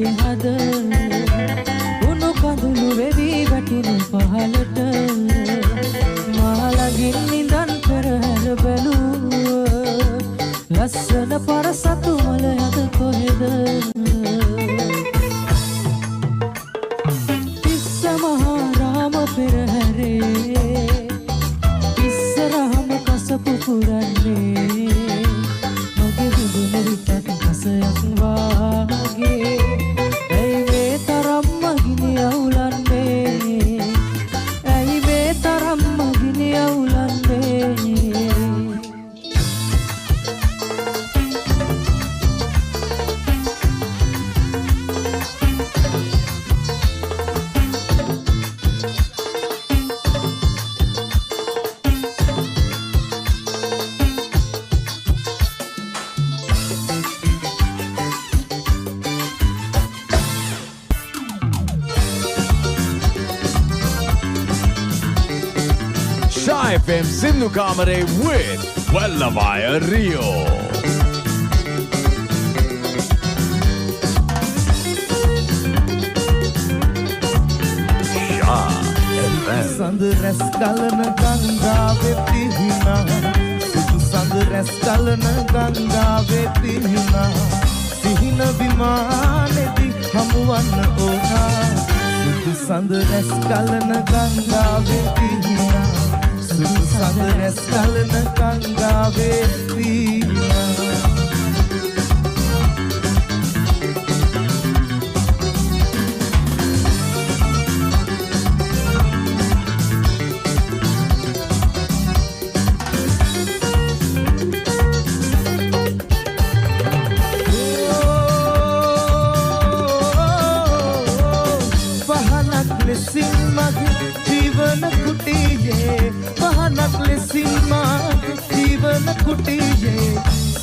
මගේ හද උණු කඳුළු වෙවි වැටුණු පහලට මහලගින් නිදන් පෙරහැර බැලුව ලස්සන පරසතු මල යද කොහෙද තිස්ස මහා රාම පෙරහැරේ ඉස්සරහම කසපු පුරන්නේ මගේ දුදුනෙරිපත් කසයක් වාගේ ඇයි මේ තරම්ම ගිනි අවුලන්නේ ඇයි මේ තරම්ම ගිනි අවුලන්නේ FM Sindhu Kamare with Wallavaya Rio. Sand res galana ganga vetina Sudu sand res galana ganga vetina Tihina vimanedi hamuwanna ona Sudu sand res galana ganga vetina Sudu sand res galana ganga vetina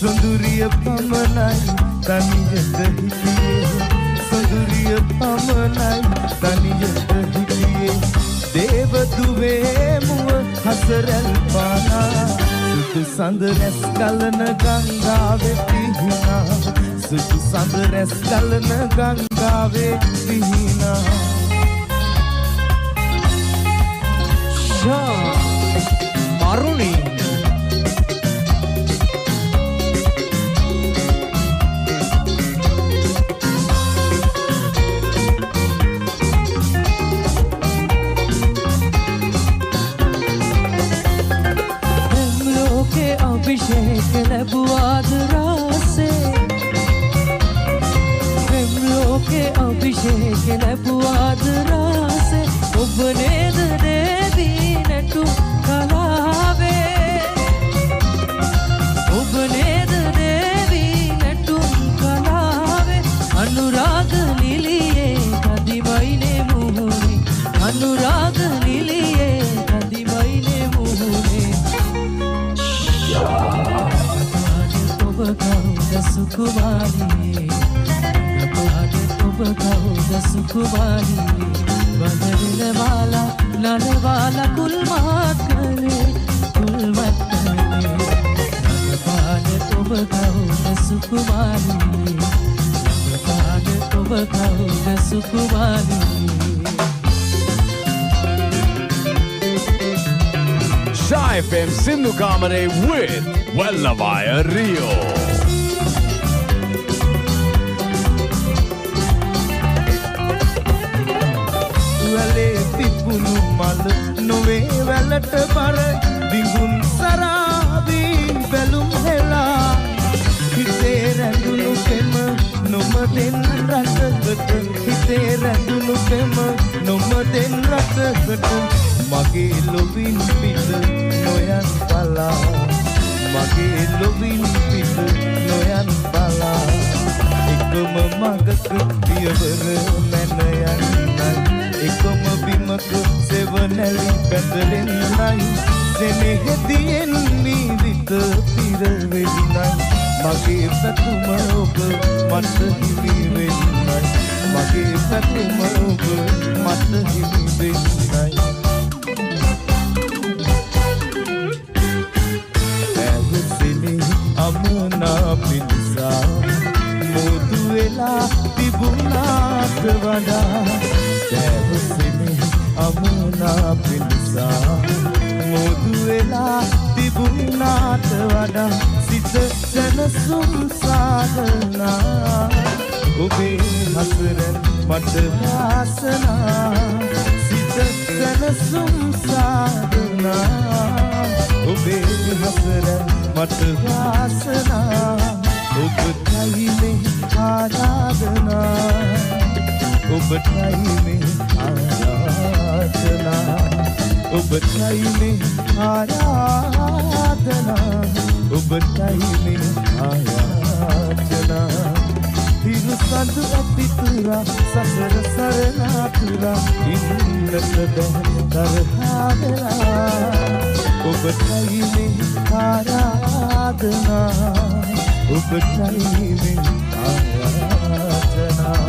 Sunduriya pamanai taniyata hitiye Sunduriya pamanai taniyata hitiye Deva duve muwa hasaral pana Sudu sand res galana ganga vetihina Sudu sand res galana ganga vetihina Shah Maruni अभिषेक लबुआद रासे प्रेम लोके अभिषेक लबुआद रासे उपनेद देवी नटु कलावे उपनेद देवी नटु कलावे अनुराग निलिये कदी मईने मुहुनी अनुराग निलिये कदी मईने मुहुनी सुकुमारी तुम कहो सुकुमारी बदल वाला नल वाला कुल मत करे तुम कहो सुकुमारी तुम कहो सुकुमारी Shah FM Sindhu Kamare with Wallavaya Rio. Wale tipulu mal nove velata par dingun sarabi belum hela hite randunu kema nomaden ratagat hite randunu kema nomaden ratagat mage lovin pit noyan pala mage lovin pit noyan pala ekam magak piyawara menayan ekam bimak sevanali pendalen nai senehediyen nidita piraweni nai mage satuma ob mata himi weni nai mage satuma ob mata himi weni nai amuna pilsa modu ela tibuna වඩා දැවසෙමේ අමුණා පිණිසා මොදු වෙලා තිබුණාට වඩා සිත සැනසුම් සාදනා ඔබේ හසරෙන් මට වාසනා සිත සැනසුම් සාදනා ඔබේ හසරෙන් මට වාසනා ඔබටයි මේ ආරාධනා ඔබටයි මේ ආරාධනා ඔබටයි මේ ආරාධනා ඔබටයි මේ ආරාධනා හිරු සඳු අපිතුරා සසර සරණාතුරා ඉන්නට තරහා වෙලා ඔබටයි මේ ආරාධනා ඔබටයි මේ ආරාධනා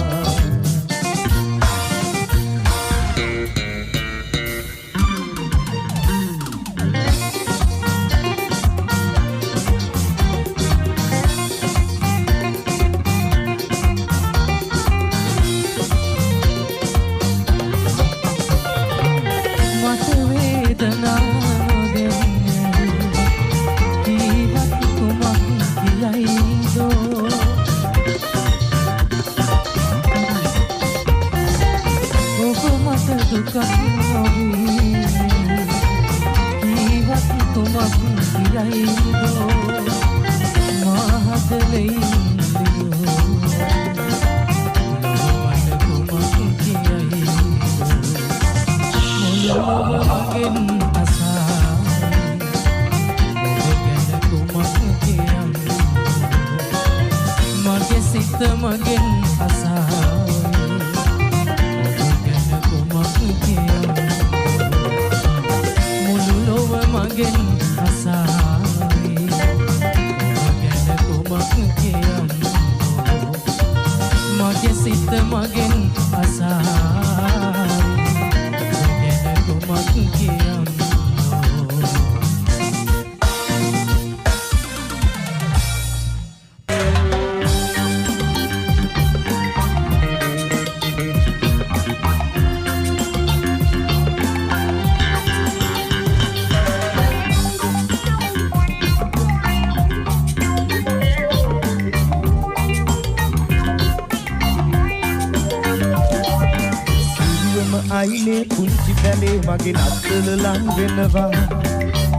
අයිනේ පුංචි බැලේ මගේ නත්තල ලං වෙනවා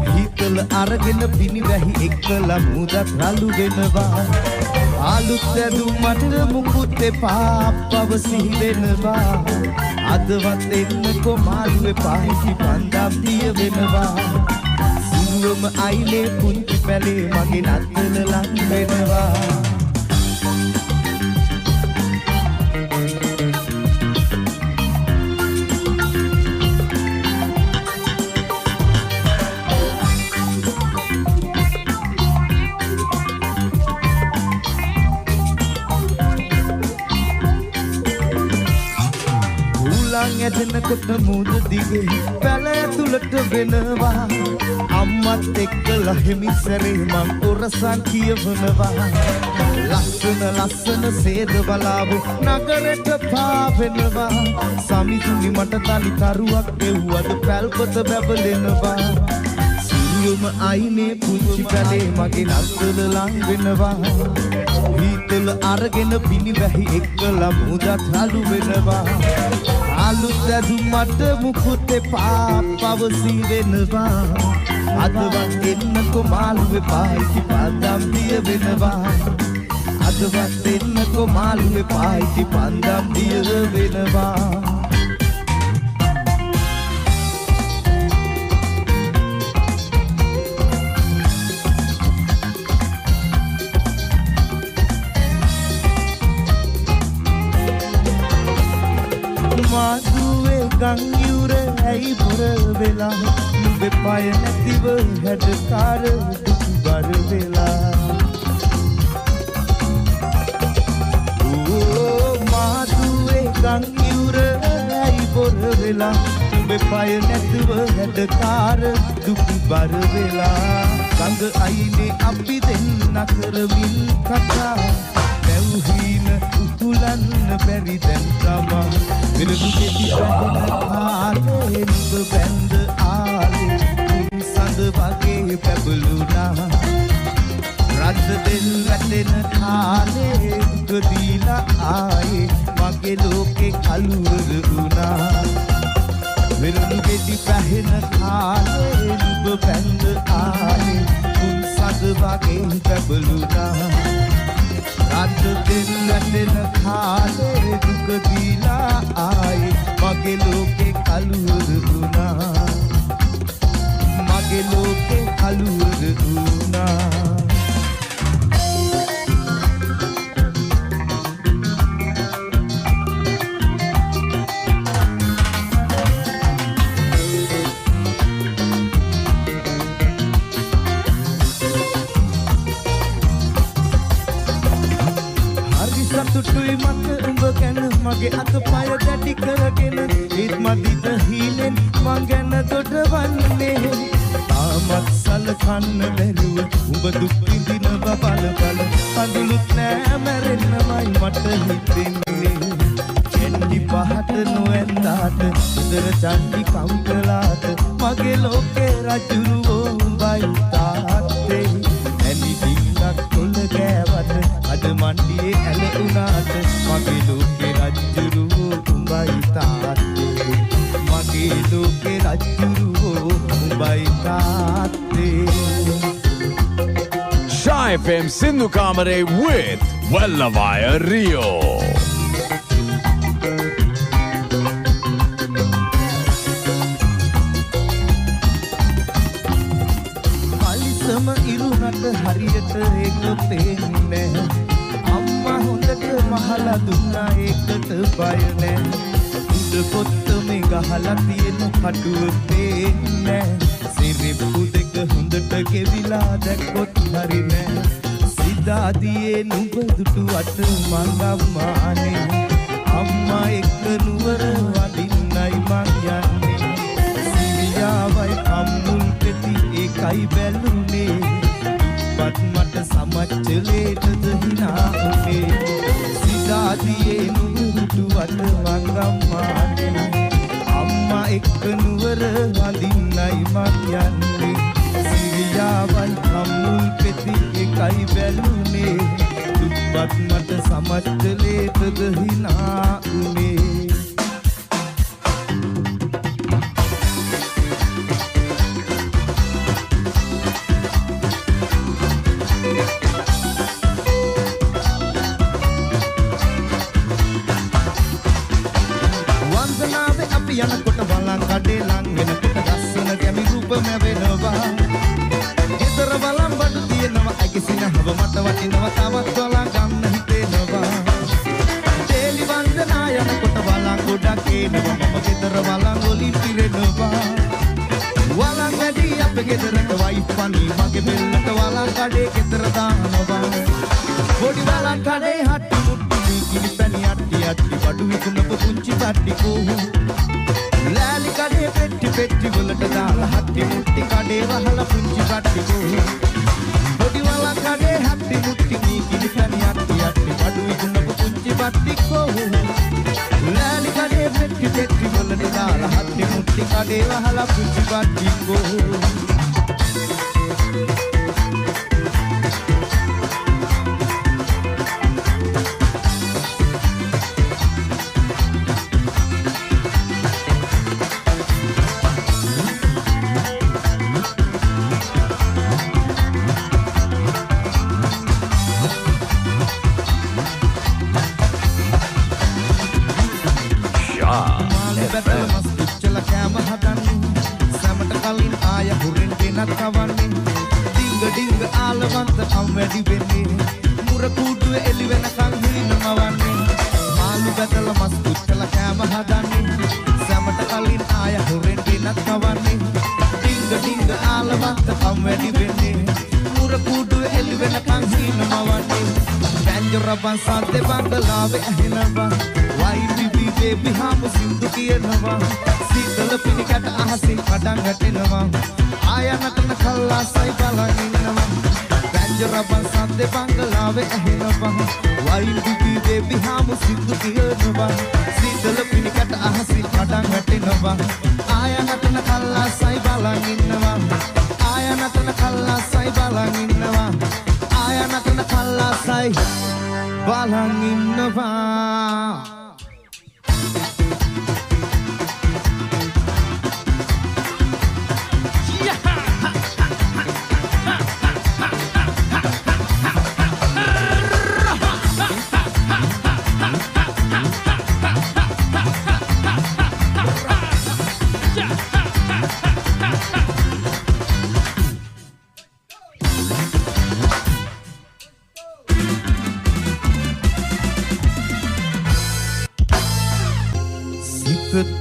හිතල අරගෙන පිණි වැහි එක්කලා මුදත් රළු වෙනවා ආලුත් ඇඳුම් මට මුකුත් එපා පවසි වෙනවා අදවත් එන්නකො මාළුවේ පාහිසි පන්දම් දිය වෙනවා සිංහම අයිනේ පුංචි බැලේ මගේ නත්තල ලං වෙනවා ඇදෙනකොට මුද දිගේ පැල ඇතුළට වෙනවා අම්මත් එක්කලා හිමිසරේ මං ඔරසන් කියවනවා ලස්සන සේද බලාවු නගරෙට පාවෙනවා සමිතුනි මට තනි තරුවක් එව්වද පැල්පත බැබලෙනවා සියුම අයිනේ පුංචි පැලේ මගේ නත්තල ලං වෙනවා හිතල අරගෙන පිණි වැහි එක්කලා මුදත් රළු වෙනවා ආලුත් ඇඳුම් මට මුකුත් එපා පවසි වෙනවා අදවත් එන්නකො මාළුවේ පායිති පන්දම් දිය වෙනවා අදවත් එන්නකො මාළුවේ පායිති පන්දම් දිය වෙනවා මාදුවේ ගං යුරේ ඇයි බොර වෙලා නුඹේ පය නැතිව හැඩකාර දුක් බර වෙලා ඕ මාදුවේ ගං යුරේ ඇයි බොර වෙලා නුඹේ පය නැතිව හැඩකාර දුක් බර වෙලා ගඟ අයිනේ අපි දෙන්න කරමින් කතා නැවුහින උතුලන්න බැරි දැන් තම දෙල් වැටෙන කාලේ දුක දීලා ආයේ මගේ ලෝකේ කලුවර වුණා වෙරුණු ගෙඩි පැහෙන කාලේ නුඹ පැන්ද ආයේ උන් සද වගේ පැබළුණා රත් දෙල් වැටෙන කාලේ දුක දීලා ආයේ මගේ ලෝකේ කලුවර වුණා මගේ ලෝකේ කලුවර වුණා සතුටුයි මට උඹ ගැන මගේ අතපය දැඩි කරගෙන ඒත් මදිත හීනෙන් මං ගැන දොඩවන්නේ තාමත් සලකන්න බැරුව උඹ දුක් විඳින බබල බල අඳුනුත් නෑ මැරෙන්නමයි මට හිතෙන්නේ චෙන්ඩි පහට නොඇන්දාට උදර චන්ඩි කම්කලාට මගේ ලෝකේ රජුරුවෝ උඹයි තාත්තේ ඇලි දින්නක් කොළ ගෑවට අද මණ්ඩියේ ඇල උනාට මගේ ලෝකේ රජුරුවෝ උඹයි තාත්තේ මගේ ලෝකේ රජුරුවෝ උඹයි තාත්තේ Shy FM Sindhu Kamare with Wellavaya Rio. කලිසම ඉරුණට හරියට ඒක පේන්නේ අම්මා හොඳට මහලා දුන්නා ඒකට බය නෑ උඩ පොත්ත මේ ගහලා තියෙන කඩුව පේන්නේ සිරිප්පු දෙක හොඳට ගෙවිලා දැක්කොත් හරි නෑ සිතාදියේ නුඹ දුටුවට මං අම්මානේ අම්මා එක්ක නුවර වඩින්නයි මං යන්නේ සිරියාවයි අම්මුල් පෙති ඒකයි බැලුනේ දුප්පත් මට සමච්චලේටද හිනා උනේ සිතාදියේ නුඹ දුටුවට මං අම්මානේ අම්මා එක්ක නුවර වඳින්නයි මං යන්නේ සිරියාවයි අම්මුල් පෙති ඒකයි බැලුනේ දුප්පත් මට සමච්චලේටද හිනා උනේ යනකොට බලන් කඩේ ලං වෙනකොට ලස්සන ගැමි රූපම වෙනවා ගෙදර බලන් බඩු තියෙනවා ඇගිසිනහව මට වටිනවා තවත් බලන් ගන්න හිතෙනවා තේලි වන්දනා යනකොට බලන් ගොඩක් එනවා මම ගෙදර බලන් වලින් පිරෙනවා වලන් වැඩි අපේ ගෙදරට වයිප්පනි මගේ බෙල්ලට වලන් කඩේ ගෙදර දානවා පොඩි වලන් කඩේ හට්ටි මුට්ටි කිලි පැණි අට්ටි අට්ටි බඩු විකුණපු පුංචි තට්ටි කෝ ලෑලි කඩේ පෙට්ටි පෙට්ටි වලට දාලා හට්ටි මුට්ටි කඩේ වහලා පුංචි කට්ටි කෝ පොඩි වලන් කඩේ හට්ටි මුට්ටි කිලි පැණි අට්ටි අට්ටි බඩු විකුණපු පුංචි බට්ටි කෝ ලෑලි කඩේ පෙට්ටි පෙට්ටි වලට දාලා හට්ටි මුට්ටි කඩේ වහලා පුංචි බට්ටි කෝ වැඩි වෙන්නේ මුර කුඩුවේ එලි වෙනකන් හිරිනමවන්නේ මාළු බැදල මස් පුච්චලා කෑම හදන්නේ සමට කලින් ආය හොරෙන් ගෙනත් කවන්නේ ඩිංග ඩිංග ආලවන්ත කම් වැඩි වෙන්නේ මුර කුඩුවේ එලි වෙනකන් හිරිනමවන්නේ බැන්ජෝ රබන් සද්දේ බංගලාවේ ඇහෙනවා වයිබි බේබි හාමු සින්දු කියනවා සීතල පිනිකට අහසින් පඩම් වැටෙනවා ආය නටන කල්ලාසයි බලන් ඉන්නවා රබන් සද්දේ බංගලාවේ ඇහෙනවා වයිබි බේබි හාමු සින්දු කියනවා සීතල පිනිකට අහසින් පඩම් වැටෙනවා ආය නටන කල්ලාසයි බලන් ඉන්නවා ආය නටන කල්ලාසයි බලන් ඉන්නවා ආය නටන ආලසයි බලන් ඉන්නවා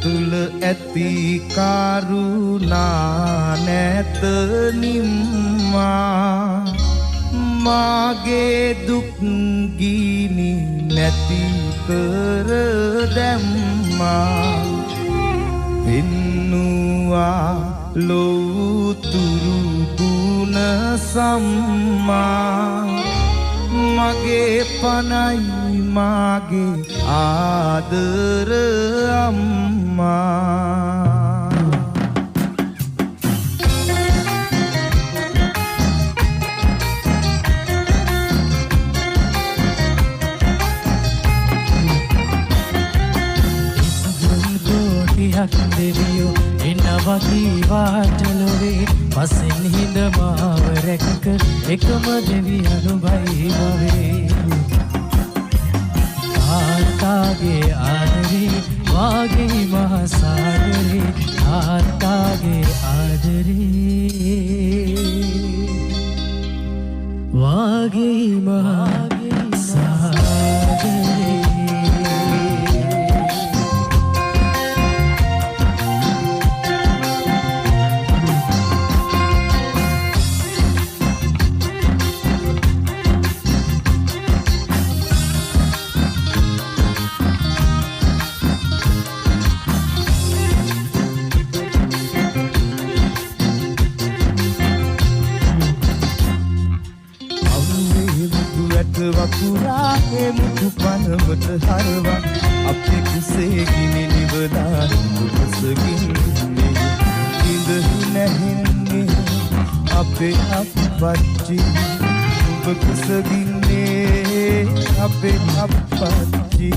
තුල ඇති කරුණා නැත නිම්මා මාගේ දුක් ගිනි නැති කර දැම්මා පින්නුවා ලෝතුරු ගුණ සම්මා මගේ පනයි මාගේ ආදර අම්මා ගෝටියක් දෙවියෝ එනවකී වාටලොවේ පසෙන් හිඳ මාව රැක එකම දෙවියනු බයිවවේ ආත්තාගේ ආදරේ වාගේ මහසාගරේ ආත්තාගේ ආදරේ වාගේ මහසාගරේ වකුරා මුතු පනමට හරවා අපේ කුසේ ගිනි නිවලා දුකසගින්නේ ඉඳහි නැහෙන්නේ අපේ අප්පච්චි ඔබ කුසගින්නේ අපේ අප්පච්චි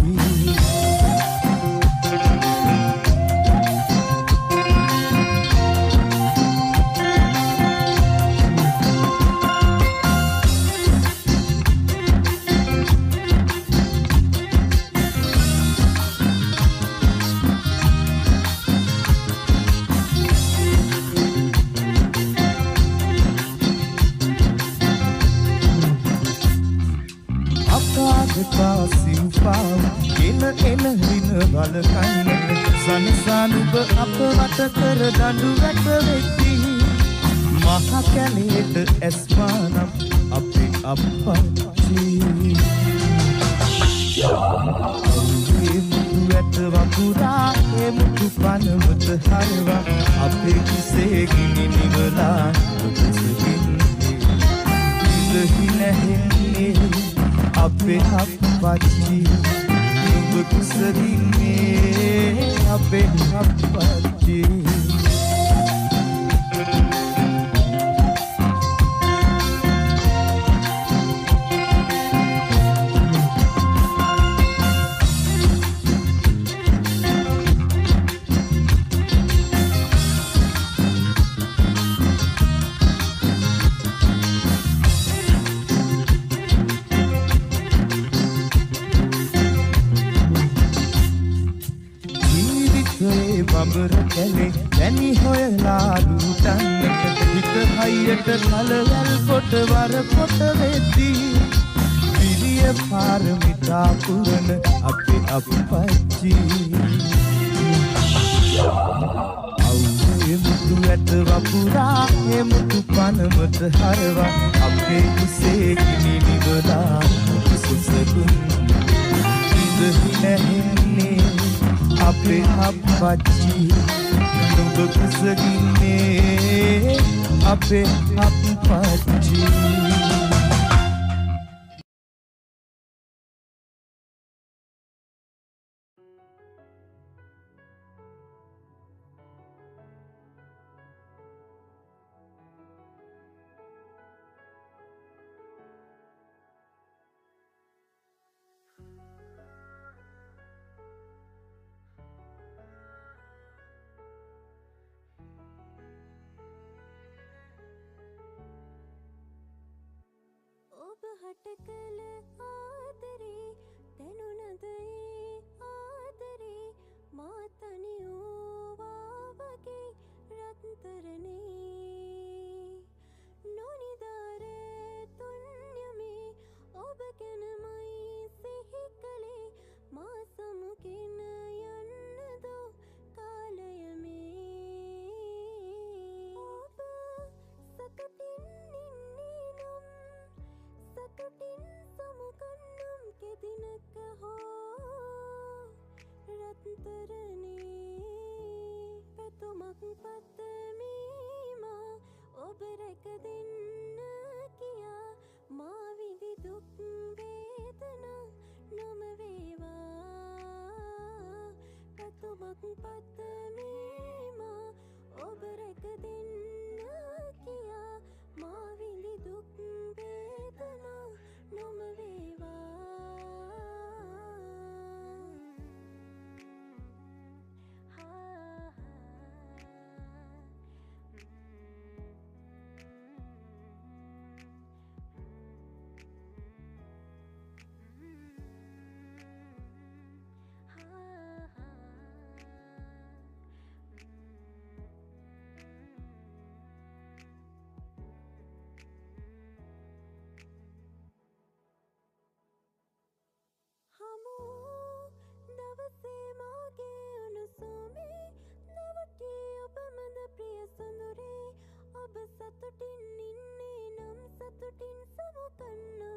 සනසනුබ අප වට කර දඬු වැට වෙද්දී මහ කැලේට ඇස්මානම් අපේ අප්පච්චි මුතු වැට වකුරා මුතු පනමට හරවා අපේ කිසේ ගිනි නිවලා දුකසකින්නේ ඉඳහි නැහෙන්නේ අපේ අප්පච්චි කුසගින්නේ අපේ අප්පච්චි බඹර කැලේ දැනි හොයලා ලුටන්නට හිත හයියට කලවල් පොට වර පොට වෙද්දී විරිය පාරමිතා පුරන අපේ අප්පච්චි අවුවේ මුතු ඇට වපුරා මුතු පනමට හරවා අපේ කුසේ ගිනි නිවලා කුසසුන් ඉඳහි නැහෙන්නේ අපේ අප්පච්චි නුඹ කුසගින්නේ අපේ අප්පච්චි හට කළ ආදරේ දැනුණද ඒ ආදරේ මා තනි වූවා වගේ රත්තරනේ නොනිදාරේ තුන්යමේ ඔබ ගැනමයි සිහි කළේ මා සමුගෙන යන්නදෝ කාලයමේ ඔබ සතුටින් ඉන්නේ නම් සතුටින් සමුගන්නම් කෙදිනක හෝ රත්තරනේ පැතුමක් පතමීමා ඔබ රැක දෙන්න කියා මා විඳි දුක් වේදනා නොම වේවා පැතුමක් පතමීමා ඔබ රැක දෙන්න කියා මා විඳි දුක් වේදනා නොම වේවා හමු දවසේ මාගේ උණුසුමේ නැවතී ඔබ මඳ ප්‍රිය සොඳුරේ ඔබ සතුටින් ඉන්නේ නම් සතුටින් සමුගන්න